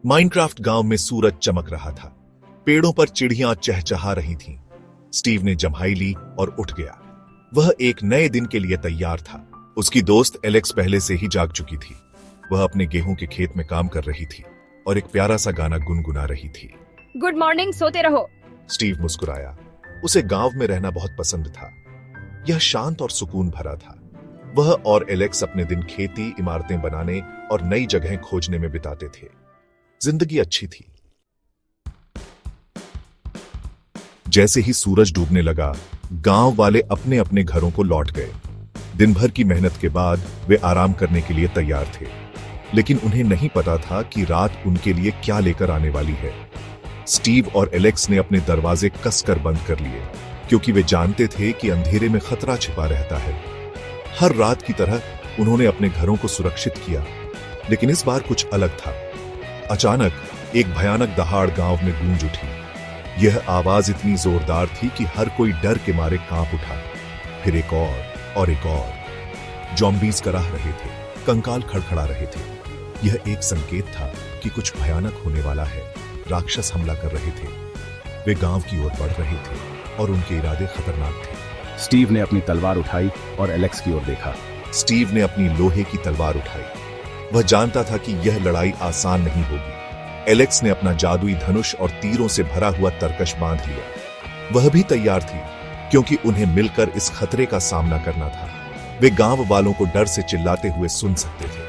Minecraft गांव में सूरज चमक रहा था। पेड़ों पर चिड़ियां चहचहा रही थीं। स्टीव ने जम्हाई ली और उठ गया। वह एक नए दिन के लिए तैयार था। उसकी दोस्त एलेक्स पहले से ही जाग चुकी थी। वह अपने गेहूं के खेत में काम कर रही थी और एक प्यारा सा गाना गुनगुना रही थी। गुड मॉर्निंग, सोते रहो। स्टीव मुस्कुराया। उसे गांव में रहना बहुत पसंद था। यह शांत और सुकून भरा था। वह और एलेक्स अपने दिन खेती, इमारतें बनाने और नई जगहें खोजने में बिताते थे। जिंदगी अच्छी थी। जैसे ही सूरज डूबने लगा, गांव वाले अपने अपने घरों को लौट गए। दिन भर की मेहनत के बाद वे आराम करने के लिए तैयार थे, लेकिन उन्हें नहीं पता था कि रात उनके लिए क्या लेकर आने वाली है। स्टीव और एलेक्स ने अपने दरवाजे कसकर बंद कर लिए, क्योंकि वे जानते थे कि अंधेरे में खतरा छिपा रहता है। हर रात की तरह उन्होंने अपने घरों को सुरक्षित किया, लेकिन इस बार कुछ अलग था। अचानक एक भयानक दहाड़ गांव में गूंज उठी। यह आवाज इतनी जोरदार थी कि हर कोई डर के मारे कांप उठा। फिर एक और एक और। ज़ॉम्बीज़ कराह रहे थे, कंकाल खड़खड़ा रहे थे। यह एक संकेत था कि कुछ भयानक होने वाला है। राक्षस हमला कर रहे थे। वे गांव की ओर बढ़ रहे थे और उनके इरादे खतरनाक थे। स्टीव ने अपनी तलवार उठाई और एलेक्स की ओर देखा। स्टीव ने अपनी लोहे की तलवार उठाई। वह जानता था कि यह लड़ाई आसान नहीं होगी। एलेक्स ने अपना जादुई धनुष और तीरों से भरा हुआ तरकश बांध लिया। वह भी तैयार थी, क्योंकि उन्हें मिलकर इस खतरे का सामना करना था। वे गांव वालों को डर से चिल्लाते हुए सुन सकते थे।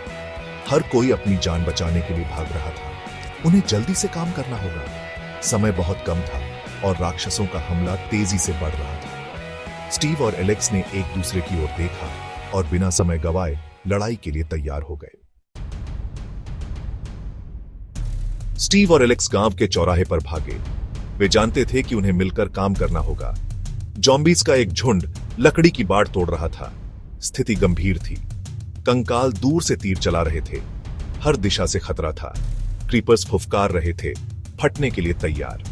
हर कोई अपनी जान बचाने के लिए भाग रहा था। उन्हें जल्दी से काम करना होगा। समय बहुत कम था और राक्षसों का हमला तेजी से बढ़ रहा था। स्टीव और एलेक्स ने एक दूसरे की ओर देखा और बिना समय गवाए लड़ाई के लिए तैयार हो गए। स्टीव और एलेक्स गांव के चौराहे पर भागे। वे जानते थे कि उन्हें मिलकर काम करना होगा। ज़ॉम्बीज़ का एक झुंड लकड़ी की बाड़ तोड़ रहा था। स्थिति गंभीर थी। कंकाल दूर से तीर चला रहे थे। हर दिशा से खतरा था। क्रीपर्स फुफकार रहे थे, फटने के लिए तैयार।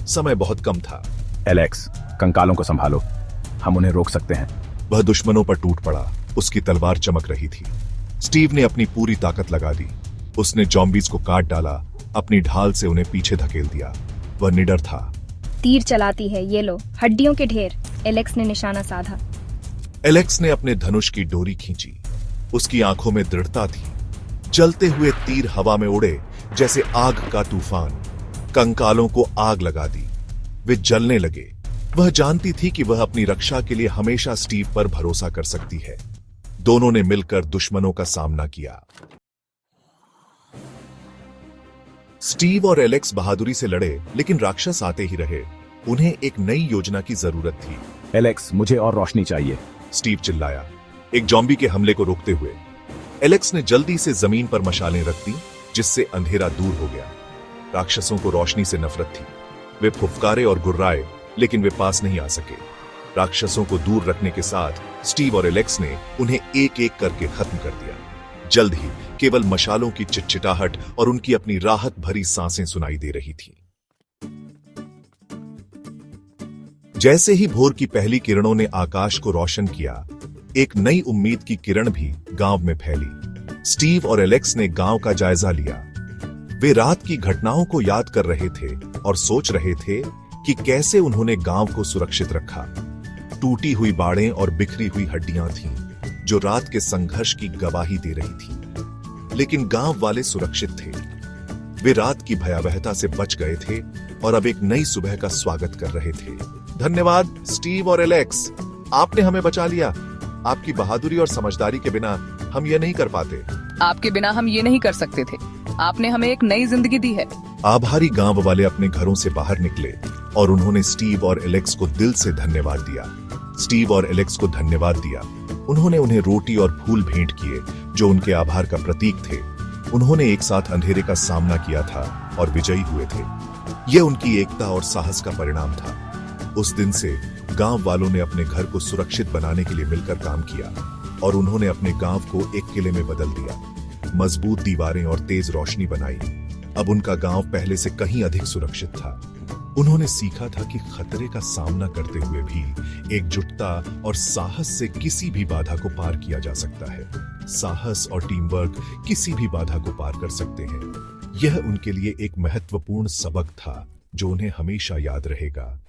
समय बहुत कम था। एलेक्स, कंकालों को संभालो, हम उन्हें रोक सकते हैं। वह दुश्मनों पर टूट पड़ा। उसकी तलवार चमक रही थी। स्टीव ने अपनी पूरी ताकत लगा दी। उसने ज़ॉम्बीज़ को काट डाला, अपनी ढाल से उन्हें पीछे धकेल दिया। वह निडर था। तीर चलाती है, ये लो, हड्डियों के ढेर। एलेक्स ने निशाना साधा। एलेक्स ने अपने धनुष की डोरी खींची। उसकी आंखों में दृढ़ता थी। जलते हुए तीर हवा में उड़े जैसे आग का तूफान। कंकालों को आग लगा दी। वे जलने लगे। वह जानती थी कि वह अपनी रक्षा के लिए हमेशा स्टीव पर भरोसा कर सकती है। दोनों ने मिलकर दुश्मनों का सामना किया। स्टीव और एलेक्स बहादुरी से लड़े, लेकिन राक्षस आते ही रहे। उन्हें एक नई योजना की जरूरत थी। एलेक्स, मुझे और रोशनी चाहिए, स्टीव चिल्लाया, एक ज़ॉम्बी के हमले को रोकते हुए। एलेक्स ने जल्दी से जमीन पर मशालें रख दी, जिससे अंधेरा दूर हो गया। राक्षसों को रोशनी से नफरत थी। वे फुफकारे और गुर्राए, लेकिन वे पास नहीं आ सके। राक्षसों को दूर रखने के साथ स्टीव और एलेक्स ने उन्हें एक एक करके खत्म कर दिया। जल्द ही केवल मशालों की चिटचिटाहट और उनकी अपनी राहत भरी सांसें सुनाई दे रही थीं। जैसे ही भोर की पहली किरणों ने आकाश को रोशन किया, एक नई उम्मीद की किरण भी गांव में फैली। स्टीव और एलेक्स ने गांव का जायजा लिया। वे रात की घटनाओं को याद कर रहे थे और सोच रहे थे कि कैसे उन्होंने गांव को सुरक्षित रखा। टूटी हुई बाड़ें और बिखरी हुई हड्डियां थीं, जो रात के संघर्ष की गवाही दे रही थी। लेकिन गांव वाले सुरक्षित थे। वे रात की भयावहता से बच गए थे और अब एक नई सुबह का स्वागत कर रहे थे। धन्यवाद स्टीव और एलेक्स, आपने हमें बचा लिया। आपकी बहादुरी और समझदारी के बिना हम ये नहीं कर पाते। आपके बिना हम ये नहीं कर सकते थे। आपने हमें एक नई जिंदगी दी है। आभारी गांव वाले अपने घरों से बाहर निकले और उन्होंने स्टीव और एलेक्स को दिल से धन्यवाद दिया। स्टीव और एलेक्स को धन्यवाद दिया। उन्होंने उन्हें रोटी और फूल भेंट किए, जो उनके आभार का प्रतीक थे। उन्होंने एक साथ अंधेरे का सामना किया था और विजयी हुए थे। यह उनकी एकता और साहस का परिणाम था। उस दिन से गांव वालों ने अपने घर को सुरक्षित बनाने के लिए मिलकर काम किया और उन्होंने अपने गांव को एक किले में बदल दिया। मजबूत दीवारें और तेज रोशनी बनाई। अब उनका गांव पहले से कहीं अधिक सुरक्षित था। उन्होंने सीखा था कि खतरे का सामना करते हुए भी एकजुटता और साहस से किसी भी बाधा को पार किया जा सकता है। साहस और टीम वर्क किसी भी बाधा को पार कर सकते हैं। यह उनके लिए एक महत्वपूर्ण सबक था जो उन्हें हमेशा याद रहेगा।